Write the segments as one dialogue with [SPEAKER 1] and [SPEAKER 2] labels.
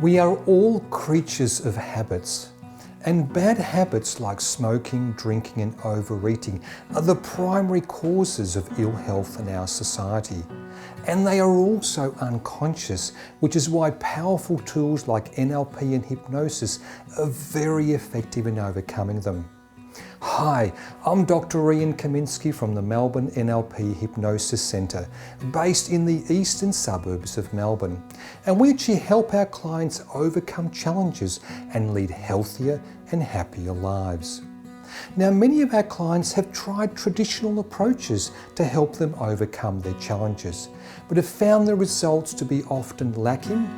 [SPEAKER 1] We are all creatures of habits, and bad habits like smoking, drinking and overeating are the primary causes of ill health in our society. And they are also unconscious, which is why powerful tools like NLP and hypnosis are very effective in overcoming them. Hi, I'm Dr. Ian Kaminsky from the Melbourne NLP Hypnosis Centre, based in the eastern suburbs of Melbourne. And we actually help our clients overcome challenges and lead healthier and happier lives. Now, many of our clients have tried traditional approaches to help them overcome their challenges, but have found the results to be often lacking,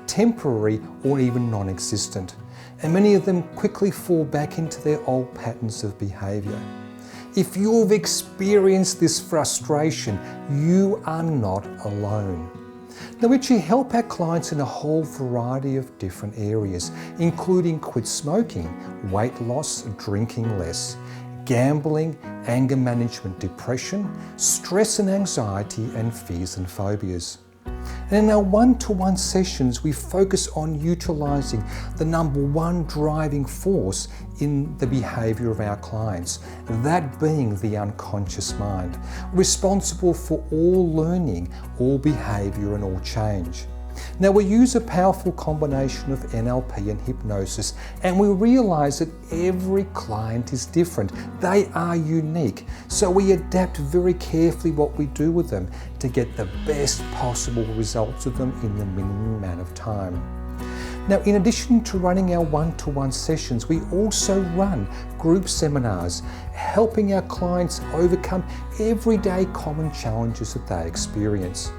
[SPEAKER 1] temporary or even non-existent. And many of them quickly fall back into their old patterns of behaviour. If you've experienced this frustration, you are not alone. Now, we actually help our clients in a whole variety of different areas, including quit smoking, weight loss, drinking less, gambling, anger management, depression, stress and anxiety, and fears and phobias. And in our one-to-one sessions, we focus on utilising the number one driving force in the behaviour of our clients, that being the unconscious mind, responsible for all learning, all behaviour and all change. Now, we use a powerful combination of NLP and hypnosis, and we realise that every client is different. They are unique. So we adapt very carefully what we do with them to get the best possible results with them in the minimum amount of time. Now, in addition to running our one-to-one sessions, we also run group seminars, helping our clients overcome everyday common challenges that they experience.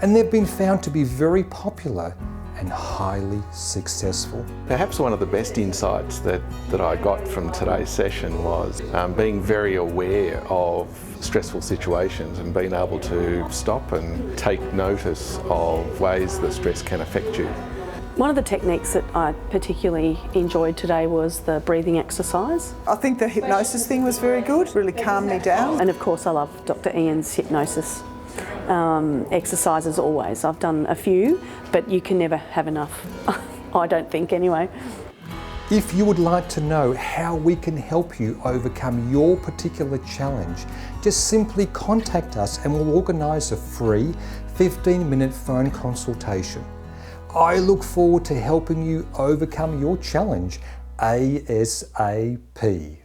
[SPEAKER 1] And they've been found to be very popular and highly successful.
[SPEAKER 2] Perhaps one of the best insights that I got from today's session was being very aware of stressful situations and being able to stop and take notice of ways that stress can affect you.
[SPEAKER 3] One of the techniques that I particularly enjoyed today was the breathing exercise.
[SPEAKER 4] I think the hypnosis thing was very good, really calmed me down.
[SPEAKER 3] And of course I love Dr. Ian's hypnosis exercises always. I've done a few, but you can never have enough. I don't think anyway.
[SPEAKER 1] If you would like to know how we can help you overcome your particular challenge, just simply contact us and we'll organise a free 15-minute phone consultation. I look forward to helping you overcome your challenge ASAP.